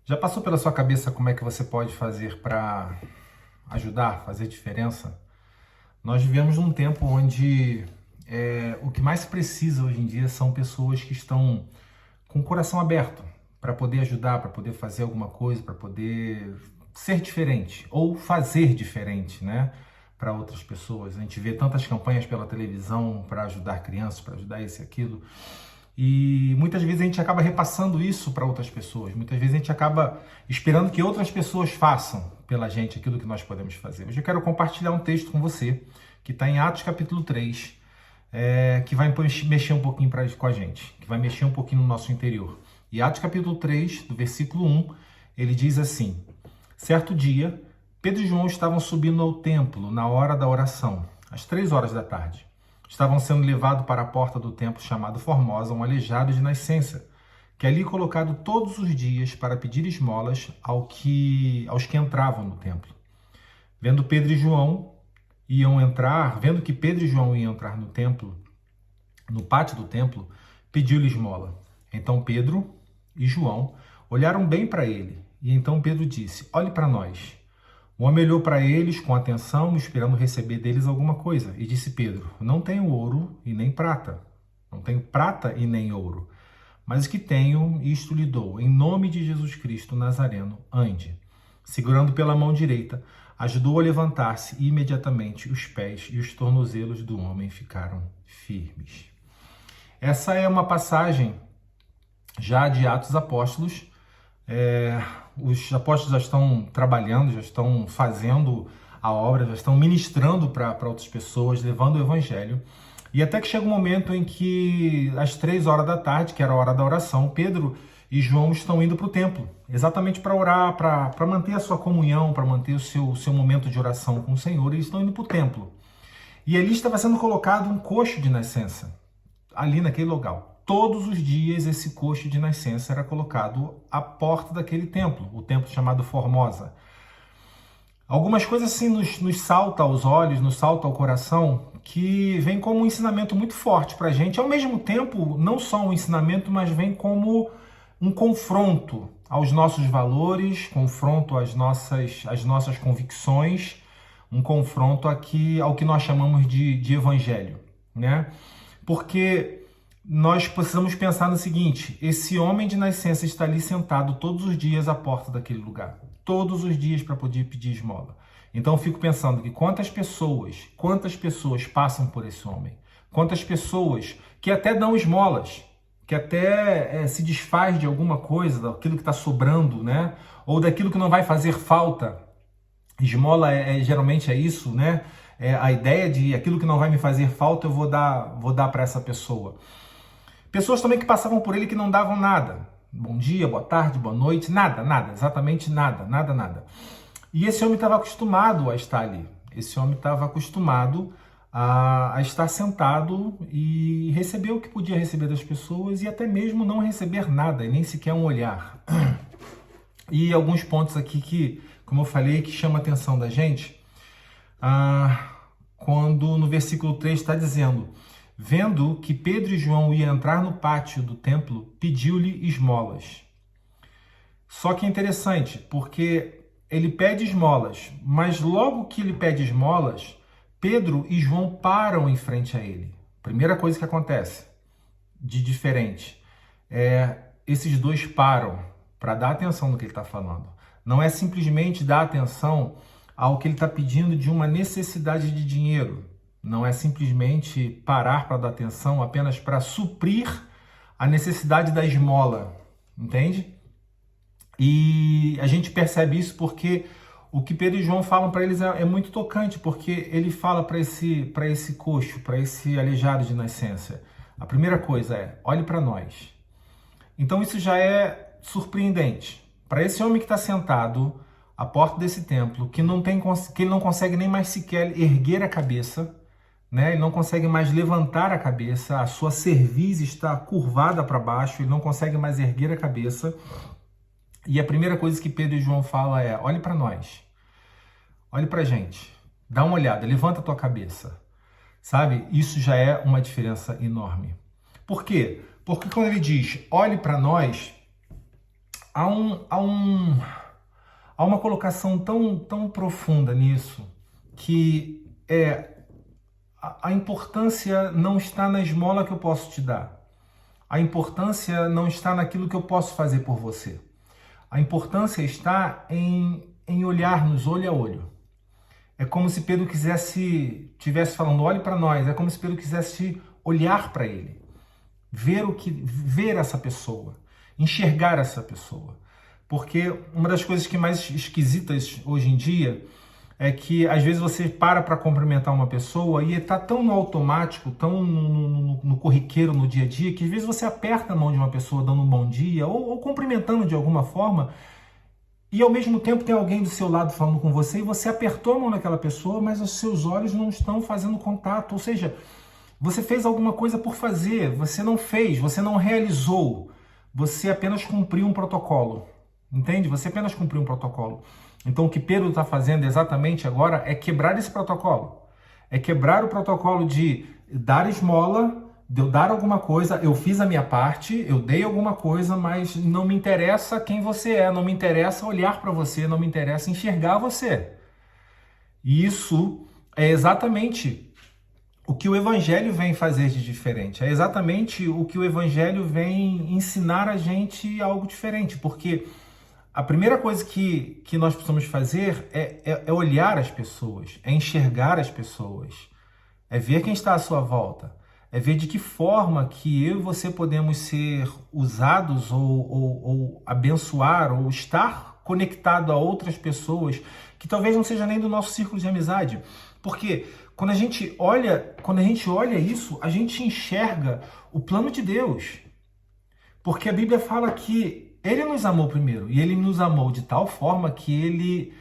Já passou pela sua cabeça como é que você pode fazer para ajudar, fazer diferença? Nós vivemos num tempo onde o que mais se precisa hoje em dia são pessoas que estão com o coração aberto para poder ajudar, para poder fazer alguma coisa, para poder ser diferente ou fazer diferente, né? Para outras pessoas. A gente vê tantas campanhas pela televisão para ajudar crianças, para ajudar isso e aquilo. E muitas vezes a gente acaba repassando isso para outras pessoas. Muitas vezes a gente acaba esperando que outras pessoas façam pela gente aquilo que nós podemos fazer. Hoje eu quero compartilhar um texto com você que está em Atos capítulo 3, que vai mexer um pouquinho com a gente, que vai mexer um pouquinho no nosso interior. E Atos capítulo 3, do versículo 1, ele diz assim: certo dia, Pedro e João estavam subindo ao templo na hora da oração, às 3 horas da tarde. Estavam sendo levados para a porta do templo chamado Formosa, um aleijado de nascença, que ali colocado todos os dias para pedir esmolas aos que entravam no templo. Vendo que Pedro e João iam entrar no templo, no pátio do templo, pediu-lhe esmola. Então Pedro e João olharam bem para ele, e então Pedro disse: olhe para nós. O homem olhou para eles com atenção, esperando receber deles alguma coisa. E disse Pedro: não tenho ouro e nem prata. Não tenho prata e nem ouro. Mas o que tenho, isto lhe dou. Em nome de Jesus Cristo Nazareno, ande. Segurando pela mão direita, ajudou a levantar-se e imediatamente os pés e os tornozelos do homem ficaram firmes. Essa é uma passagem já de Atos Apóstolos. Os apóstolos já estão trabalhando, já estão fazendo a obra, já estão ministrando para outras pessoas, levando o evangelho. E até que chega um momento em que, às 3 horas da tarde, que era a hora da oração, Pedro e João estão indo para o templo, exatamente para orar, para manter a sua comunhão, para manter o seu momento de oração com o Senhor. Eles estão indo para o templo. E ali estava sendo colocado um coxo de nascença, ali naquele local. Todos os dias esse coxo de nascença era colocado à porta daquele templo, o templo chamado Formosa. Algumas coisas assim nos salta aos olhos, nos salta ao coração, que vem como um ensinamento muito forte para a gente. Ao mesmo tempo, não só um ensinamento, mas vem como um confronto aos nossos valores, confronto às nossas convicções, um confronto ao que nós chamamos de evangelho, né? Porque nós precisamos pensar no seguinte: esse homem de nascença está ali sentado todos os dias à porta daquele lugar, todos os dias para poder pedir esmola. Então eu fico pensando que quantas pessoas passam por esse homem, quantas pessoas que até dão esmolas, que até se desfaz de alguma coisa, daquilo que está sobrando, né? Ou daquilo que não vai fazer falta. Esmola geralmente é isso, né? É a ideia de aquilo que não vai me fazer falta eu vou dar para essa pessoa. Pessoas também que passavam por ele que não davam nada. Bom dia, boa tarde, boa noite, nada, exatamente nada. E esse homem estava acostumado a estar ali. Esse homem estava acostumado a estar sentado e receber o que podia receber das pessoas e até mesmo não receber nada, e nem sequer um olhar. E alguns pontos aqui que, como eu falei, que chama a atenção da gente, quando no versículo 3 está dizendo: vendo que Pedro e João iam entrar no pátio do templo, pediu-lhe esmolas. Só que é interessante, porque ele pede esmolas, mas logo que ele pede esmolas, Pedro e João param em frente a ele. Primeira coisa que acontece de diferente esses dois param para dar atenção no que ele está falando. Não é simplesmente dar atenção ao que ele está pedindo de uma necessidade de dinheiro. Não é simplesmente parar para dar atenção apenas para suprir a necessidade da esmola, entende? E a gente percebe isso porque o que Pedro e João falam para eles é muito tocante, porque ele fala para esse coxo, para esse aleijado de nascença. A primeira coisa é: olhe para nós. Então isso já é surpreendente. Para esse homem que está sentado à porta desse templo, que ele não consegue nem mais sequer erguer a cabeça, né? Ele não consegue mais levantar a cabeça, a sua cerviz está curvada para baixo, ele não consegue mais erguer a cabeça. E a primeira coisa que Pedro e João falam é: olhe para nós, olhe para a gente, dá uma olhada, levanta a tua cabeça. Sabe? Isso já é uma diferença enorme. Por quê? Porque quando ele diz olhe para nós, há uma colocação tão profunda nisso, que a importância não está na esmola que eu posso te dar. A importância não está naquilo que eu posso fazer por você. A importância está em olharmos olho a olho. É como se Pedro estivesse falando, olhe para nós. É como se Pedro quisesse olhar para ele, ver essa pessoa, enxergar essa pessoa. Porque uma das coisas que mais esquisitas hoje em dia é que às vezes você para cumprimentar uma pessoa e está tão no automático, tão no corriqueiro, no dia a dia, que às vezes você aperta a mão de uma pessoa dando um bom dia ou cumprimentando de alguma forma, e ao mesmo tempo tem alguém do seu lado falando com você e você apertou a mão daquela pessoa, mas os seus olhos não estão fazendo contato. Ou seja, você fez alguma coisa por fazer, você não fez, você não realizou, você apenas cumpriu um protocolo. Entende? Você apenas cumpriu um protocolo. Então o que Pedro está fazendo exatamente agora é quebrar esse protocolo. É quebrar o protocolo de dar esmola, de eu dar alguma coisa, eu fiz a minha parte, eu dei alguma coisa, mas não me interessa quem você é, não me interessa olhar para você, não me interessa enxergar você. E isso é exatamente o que o Evangelho vem fazer de diferente. É exatamente o que o Evangelho vem ensinar a gente algo diferente, porque a primeira coisa que nós precisamos fazer é olhar as pessoas, é enxergar as pessoas, é ver quem está à sua volta, é ver de que forma que eu e você podemos ser usados ou abençoar ou estar conectado a outras pessoas que talvez não seja nem do nosso círculo de amizade. Porque quando a gente olha isso, a gente enxerga o plano de Deus. Porque a Bíblia fala que Ele nos amou primeiro, e Ele nos amou de tal forma que Ele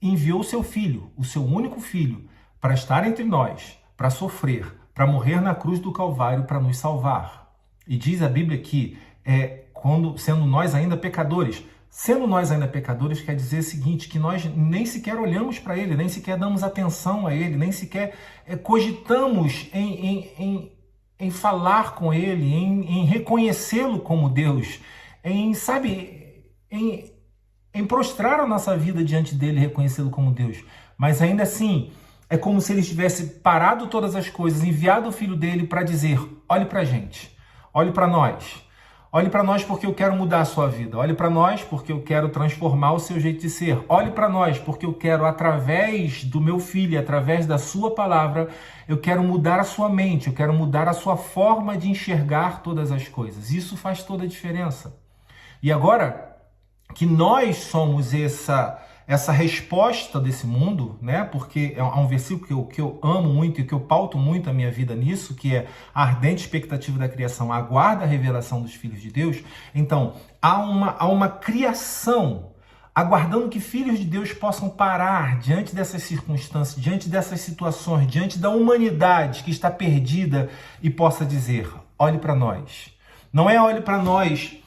enviou o seu Filho, o seu único Filho, para estar entre nós, para sofrer, para morrer na cruz do Calvário, para nos salvar. E diz a Bíblia que, sendo nós ainda pecadores quer dizer o seguinte, que nós nem sequer olhamos para Ele, nem sequer damos atenção a Ele, nem sequer cogitamos em falar com Ele, em reconhecê-lo como Deus, em prostrar a nossa vida diante dele e reconhecê-lo como Deus. Mas ainda assim, é como se ele tivesse parado todas as coisas, enviado o Filho dele para dizer, olhe para a gente, olhe para nós porque eu quero mudar a sua vida, olhe para nós porque eu quero transformar o seu jeito de ser, olhe para nós porque eu quero, através do meu Filho, através da sua palavra, eu quero mudar a sua mente, eu quero mudar a sua forma de enxergar todas as coisas. Isso faz toda a diferença. E agora que nós somos essa resposta desse mundo, né? Porque há um versículo que eu amo muito e que eu pauto muito a minha vida nisso, que é a ardente expectativa da criação, aguarda a revelação dos filhos de Deus. Então, há uma criação aguardando que filhos de Deus possam parar diante dessas circunstâncias, diante dessas situações, diante da humanidade que está perdida e possa dizer, olhe para nós. Não é olhe para nós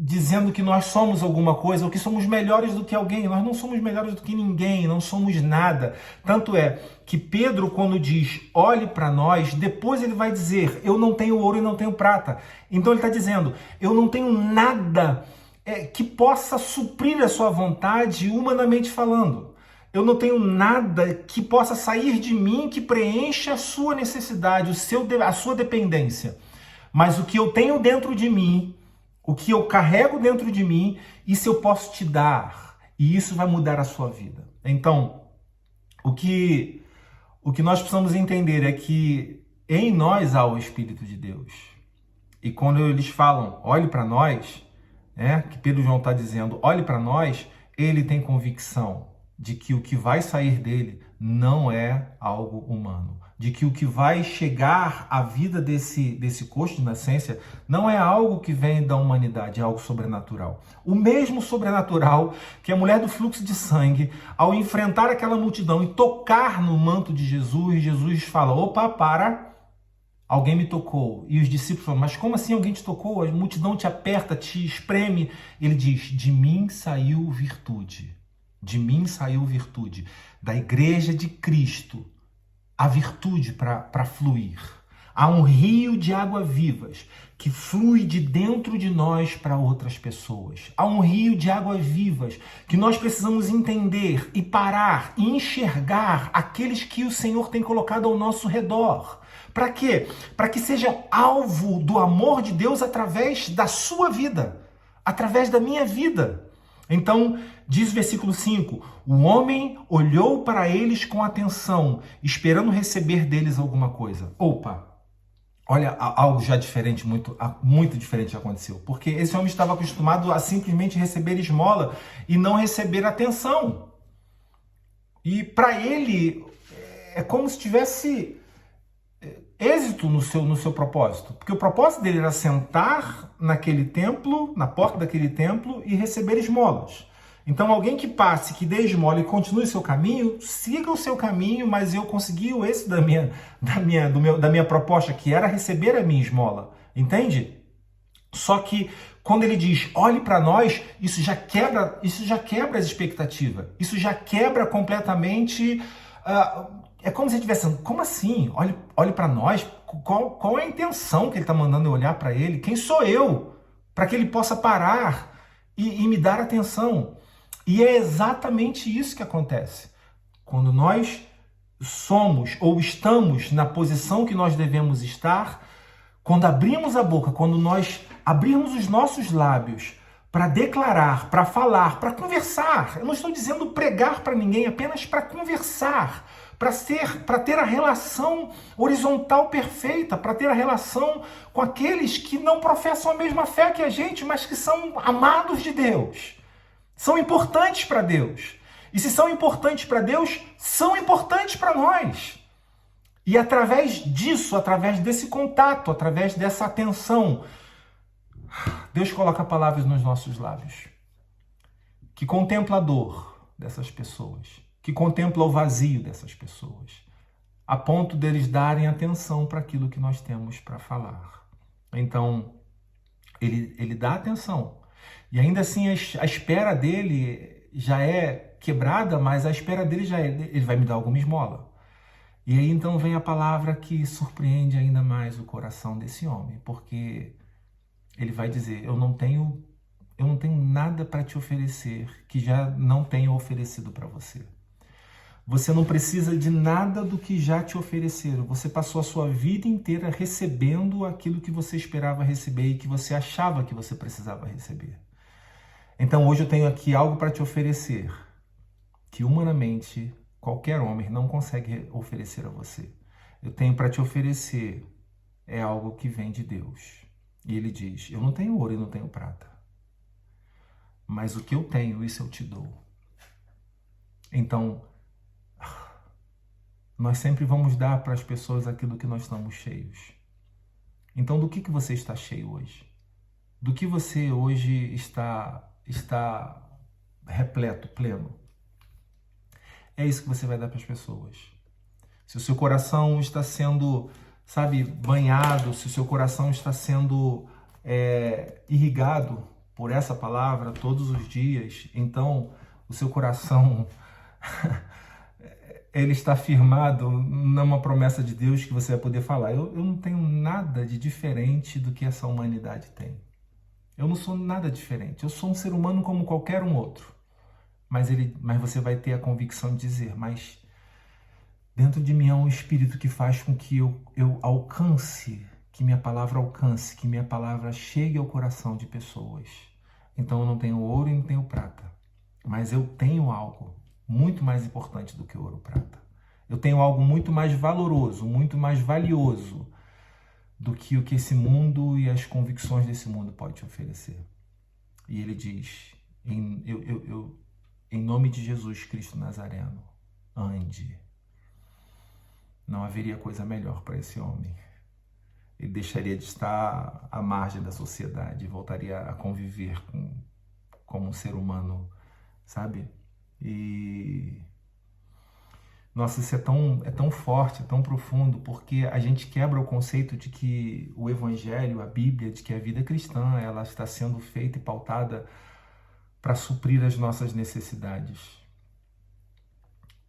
dizendo que nós somos alguma coisa ou que somos melhores do que alguém. Nós não somos melhores do que ninguém, não somos nada. Tanto é que Pedro, quando diz olhe para nós, depois ele vai dizer, eu não tenho ouro e não tenho prata. Então ele está dizendo, eu não tenho nada que possa suprir a sua vontade humanamente falando. Eu não tenho nada que possa sair de mim que preencha a sua necessidade, a sua dependência. Mas o que eu tenho dentro de mim, o que eu carrego dentro de mim, isso eu posso te dar. E isso vai mudar a sua vida. Então, o que nós precisamos entender é que em nós há o Espírito de Deus. E quando eles falam, olhe para nós, que Pedro João está dizendo, olhe para nós, ele tem convicção de que o que vai sair dele não é algo humano. De que o que vai chegar à vida desse coxo de nascença não é algo que vem da humanidade, é algo sobrenatural. O mesmo sobrenatural que a mulher do fluxo de sangue, ao enfrentar aquela multidão e tocar no manto de Jesus, Jesus fala, opa, para, alguém me tocou. E os discípulos falam, mas como assim alguém te tocou? A multidão te aperta, te espreme. Ele diz, de mim saiu virtude. De mim saiu virtude. Da igreja de Cristo, a virtude para fluir, Há um rio de água vivas que flui de dentro de nós para outras pessoas. Há um rio de água vivas que nós precisamos entender e parar e enxergar aqueles que o Senhor tem colocado ao nosso redor. Para quê? Para que sejam alvo do amor de Deus através da sua vida, através da minha vida. Então, diz o versículo 5, o homem olhou para eles com atenção, esperando receber deles alguma coisa. Opa! Olha, algo já diferente, muito diferente aconteceu. Porque esse homem estava acostumado a simplesmente receber esmola e não receber atenção. E para ele, é como se tivesse êxito no seu propósito. Porque o propósito dele era sentar naquele templo, na porta daquele templo e receber esmolas. Então, alguém que passe, que dê esmola e continue o seu caminho, siga o seu caminho, mas eu consegui o êxito da minha proposta, que era receber a minha esmola. Entende? Só que quando ele diz, olhe para nós, isso já quebra as expectativas. Isso já quebra completamente. É como se ele estivesse, como assim? Olhe para nós. Qual é a intenção que ele está mandando eu olhar para ele? Quem sou eu? Para que ele possa parar e me dar atenção. E é exatamente isso que acontece. Quando nós somos ou estamos na posição que nós devemos estar, quando abrimos a boca, quando nós abrirmos os nossos lábios para declarar, para falar, para conversar. Eu não estou dizendo pregar para ninguém, apenas para conversar, para ter a relação horizontal perfeita, para ter a relação com aqueles que não professam a mesma fé que a gente, mas que são amados de Deus. São importantes para Deus. E se são importantes para Deus, são importantes para nós. E através disso, através desse contato, através dessa atenção, Deus coloca palavras nos nossos lábios. Que contempla a dor dessas pessoas. Que contempla o vazio dessas pessoas. A ponto deles darem atenção para aquilo que nós temos para falar. Então, ele dá atenção. E ainda assim a espera dele já é quebrada, mas a espera dele já é, ele vai me dar alguma esmola. E aí então vem a palavra que surpreende ainda mais o coração desse homem, porque ele vai dizer, eu não tenho nada para te oferecer que já não tenho oferecido para você. Você não precisa de nada do que já te ofereceram. Você passou a sua vida inteira recebendo aquilo que você esperava receber e que você achava que você precisava receber. Então hoje eu tenho aqui algo para te oferecer que humanamente qualquer homem não consegue oferecer a você. Eu tenho para te oferecer é algo que vem de Deus. E ele diz, eu não tenho ouro e não tenho prata, mas o que eu tenho, isso eu te dou. Então, nós sempre vamos dar para as pessoas aquilo que nós estamos cheios. Então, do que você está cheio hoje? Do que você hoje está repleto, pleno? É isso que você vai dar para as pessoas. Se o seu coração está sendo, banhado, se o seu coração está sendo irrigado por essa palavra todos os dias, então o seu coração ele está firmado numa promessa de Deus que você vai poder falar. Eu não tenho nada de diferente do que essa humanidade tem. Eu não sou nada diferente. Eu sou um ser humano como qualquer um outro. Mas você vai ter a convicção de dizer, mas dentro de mim há um espírito que faz com que eu alcance, que minha palavra alcance, que minha palavra chegue ao coração de pessoas. Então eu não tenho ouro e não tenho prata, mas eu tenho algo muito mais importante do que ouro e prata. Eu tenho algo muito mais valoroso, muito mais valioso do que o que esse mundo e as convicções desse mundo pode te oferecer. E ele diz, em nome de Jesus Cristo Nazareno, ande. Não haveria coisa melhor para esse homem. Ele deixaria de estar à margem da sociedade, voltaria a conviver como um ser humano, E nossa, isso é tão forte, é tão profundo, porque a gente quebra o conceito de que o Evangelho, a Bíblia, de que a vida cristã ela está sendo feita e pautada para suprir as nossas necessidades.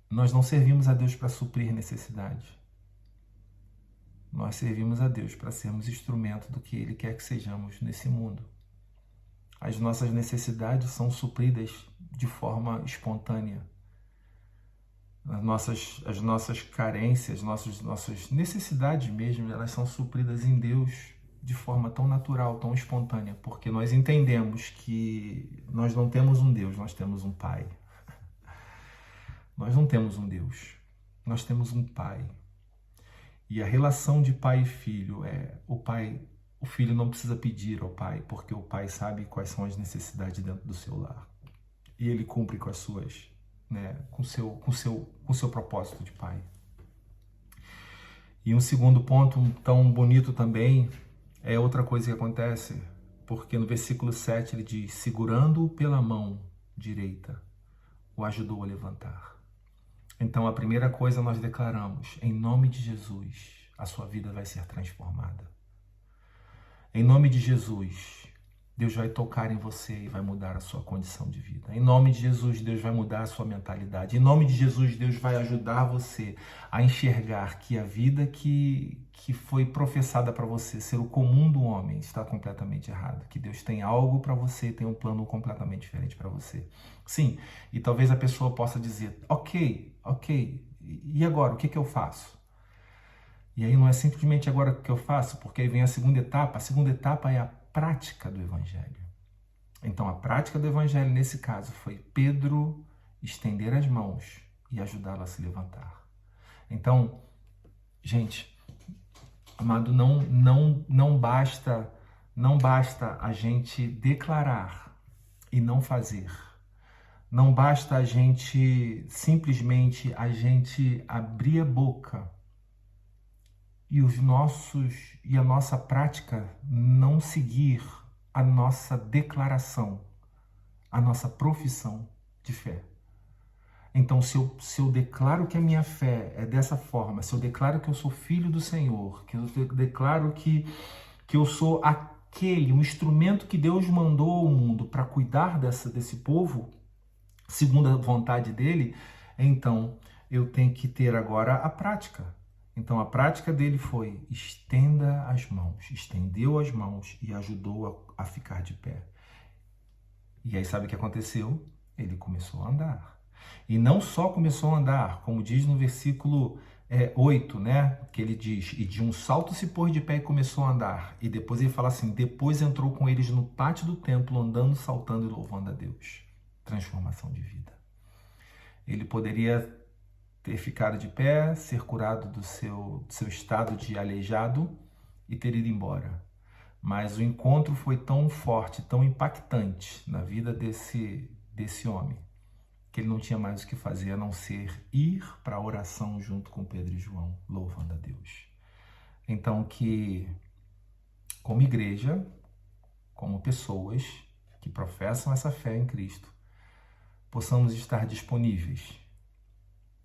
Nós não servimos a Deus para suprir necessidades. nós servimos a Deus para sermos instrumento do que Ele quer que sejamos nesse mundo. As nossas necessidades são supridas de forma espontânea. As nossas carências, nossas necessidades mesmo, elas são supridas em Deus de forma tão natural, tão espontânea, porque nós entendemos que nós não temos um Deus, nós temos um Pai. Nós não temos um Deus, nós temos um Pai. E a relação de pai e filho é o filho não precisa pedir ao pai, porque o pai sabe quais são as necessidades dentro do seu lar. E ele cumpre com as suas, com o seu propósito de pai. E um segundo ponto tão bonito também é outra coisa que acontece, porque no versículo 7 ele diz: segurando-o pela mão direita, o ajudou a levantar. Então a primeira coisa nós declaramos: em nome de Jesus, a sua vida vai ser transformada. Em nome de Jesus, Deus vai tocar em você e vai mudar a sua condição de vida. Em nome de Jesus, Deus vai mudar a sua mentalidade. Em nome de Jesus, Deus vai ajudar você a enxergar que a vida que foi professada para você ser o comum do homem está completamente errada. Que Deus tem algo para você, tem um plano completamente diferente para você. Sim, e talvez a pessoa possa dizer: ok, e agora, o que eu faço? E aí não é simplesmente agora o que eu faço, porque aí vem a segunda etapa. A segunda etapa é a prática do Evangelho. Então a prática do Evangelho nesse caso foi Pedro estender as mãos e ajudá-lo a se levantar. Então, gente, amado, não basta a gente declarar e não fazer. Não basta a gente simplesmente abrir a boca e a nossa prática não seguir a nossa declaração, a nossa profissão de fé. Então, se eu declaro que a minha fé é dessa forma, se eu declaro que eu sou filho do Senhor, que eu declaro que eu sou um instrumento que Deus mandou ao mundo para cuidar desse povo, segundo a vontade dele, então eu tenho que ter agora a prática. Então a prática dele foi: estenda as mãos, estendeu as mãos e ajudou a ficar de pé. E aí sabe o que aconteceu? Ele começou a andar. E não só começou a andar, como diz no versículo 8, que ele diz: e de um salto se pôs de pé e começou a andar. E depois ele fala assim: depois entrou com eles no pátio do templo, andando, saltando e louvando a Deus. Transformação de vida. Ele poderia ter ficado de pé, ser curado do seu estado de aleijado e ter ido embora. Mas o encontro foi tão forte, tão impactante na vida desse homem, que ele não tinha mais o que fazer a não ser ir para a oração junto com Pedro e João, louvando a Deus. Então que, como igreja, como pessoas que professam essa fé em Cristo, possamos estar disponíveis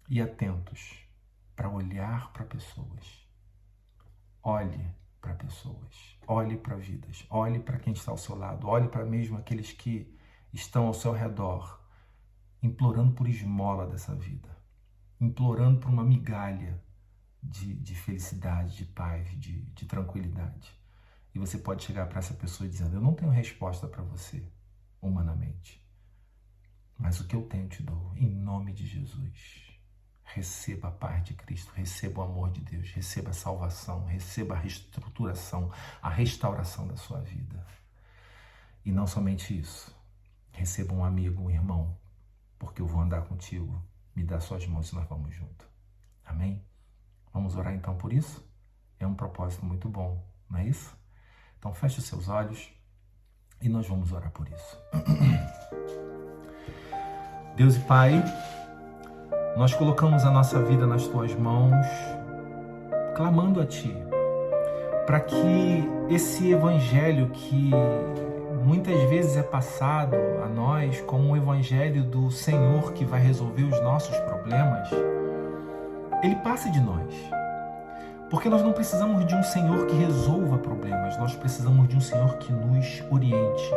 e atentos para olhar para pessoas. Olhe para pessoas, olhe para vidas, olhe para quem está ao seu lado, olhe para mesmo aqueles que estão ao seu redor, implorando por esmola dessa vida, implorando por uma migalha de felicidade, de paz, de tranquilidade. E você pode chegar para essa pessoa dizendo: eu não tenho resposta para você, humanamente, mas o que eu tenho eu te dou, em nome de Jesus. Receba a paz de Cristo, receba o amor de Deus, receba a salvação, receba a reestruturação, a restauração da sua vida. E não somente isso, receba um amigo, um irmão, porque eu vou andar contigo, me dá suas mãos e nós vamos junto. Amém? Vamos orar então por isso? É um propósito muito bom, não é isso? Então feche os seus olhos e nós vamos orar por isso. Deus e Pai, nós colocamos a nossa vida nas Tuas mãos, clamando a Ti, para que esse Evangelho que muitas vezes é passado a nós como um Evangelho do Senhor que vai resolver os nossos problemas, ele passe de nós. Porque nós não precisamos de um Senhor que resolva problemas, nós precisamos de um Senhor que nos oriente.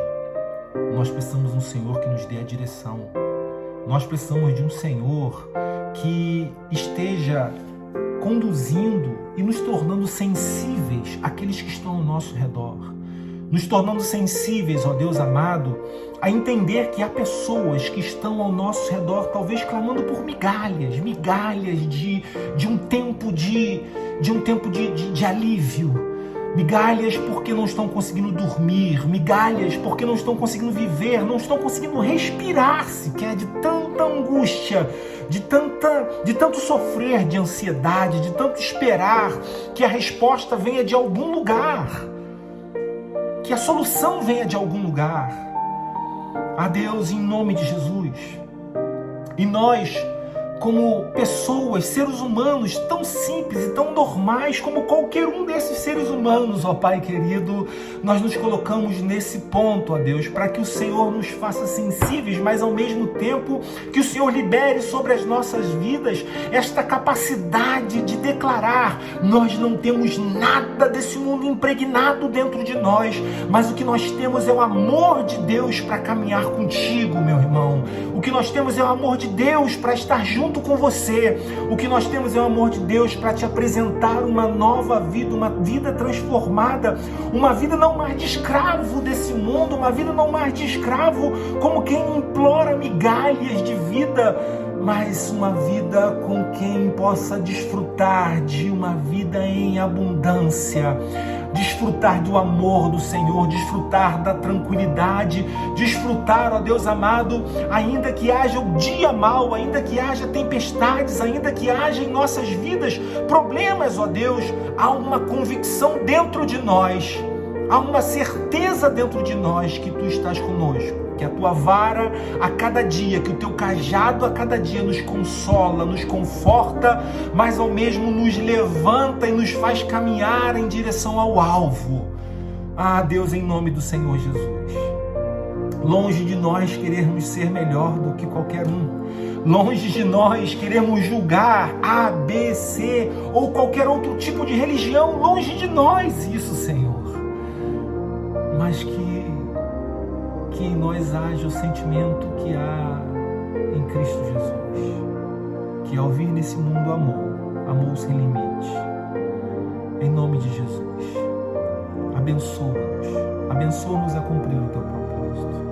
Nós precisamos de um Senhor que nos dê a direção. Nós precisamos de um Senhor que esteja conduzindo e nos tornando sensíveis àqueles que estão ao nosso redor. Nos tornando sensíveis, ó Deus amado, a entender que há pessoas que estão ao nosso redor, talvez clamando por migalhas de um tempo de alívio. Migalhas porque não estão conseguindo dormir, migalhas porque não estão conseguindo viver, não estão conseguindo respirar sequer, de tanta angústia, de tanto sofrer, de ansiedade, de tanto esperar que a resposta venha de algum lugar, que a solução venha de algum lugar. Ah, Deus, em nome de Jesus, e nós, como pessoas, seres humanos tão simples e tão normais como qualquer um desses seres humanos, ó Pai querido, nós nos colocamos nesse ponto, ó Deus, para que o Senhor nos faça sensíveis, mas ao mesmo tempo que o Senhor libere sobre as nossas vidas esta capacidade de declarar: nós não temos nada desse mundo impregnado dentro de nós, mas o que nós temos é o amor de Deus para caminhar contigo, meu irmão. O que nós temos é o amor de Deus para estar junto com você. O que nós temos é o amor de Deus para te apresentar uma nova vida, uma vida transformada, uma vida não mais de escravo desse mundo, uma vida não mais de escravo como quem implora migalhas de vida, mas uma vida com quem possa desfrutar de uma vida em abundância, desfrutar do amor do Senhor, desfrutar da tranquilidade, desfrutar, ó Deus amado, ainda que haja o dia mau, ainda que haja tempestades, ainda que haja em nossas vidas problemas, ó Deus, há uma convicção dentro de nós, há uma certeza dentro de nós que Tu estás conosco, que a Tua vara a cada dia, que o Teu cajado a cada dia nos consola, nos conforta, mas ao mesmo nos levanta e nos faz caminhar em direção ao alvo. Ah, Deus, em nome do Senhor Jesus, longe de nós querermos ser melhor do que qualquer um, longe de nós queremos julgar A, B, C ou qualquer outro tipo de religião, longe de nós isso, Senhor, mas que em nós haja o sentimento que há em Cristo Jesus, que ao vir nesse mundo amou sem limite. Em nome de Jesus, abençoa-nos a cumprir o Teu propósito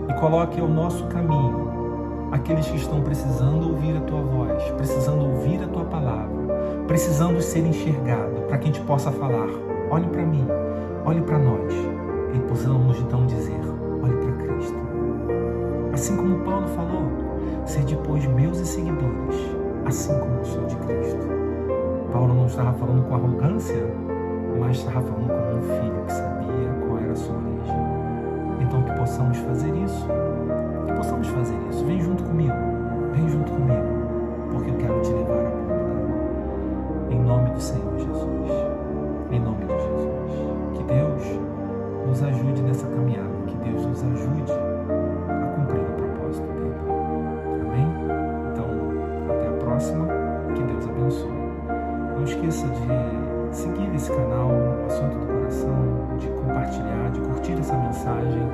e coloque ao nosso caminho aqueles que estão precisando ouvir a Tua voz, precisando ouvir a Tua palavra, precisando ser enxergado, para que a gente possa falar: olhe para mim, olhe para nós, e possamos então dizer: olhe para Cristo. Assim como Paulo falou: sede, pois, meus e seguidores, assim como eu sou de Cristo. Paulo não estava falando com arrogância, mas estava falando como um filho que sabia qual era a sua origem. Então que possamos fazer isso. Vem junto comigo, porque eu quero te levar a ponta. Em nome do Senhor Jesus, em nome de Jesus, que Deus nos ajude nessa caminhada, que Deus nos ajude a cumprir o propósito dele. Amém? Então, até a próxima, que Deus abençoe. Não esqueça de seguir esse canal, Assunto do Coração, de compartilhar, de curtir essa mensagem.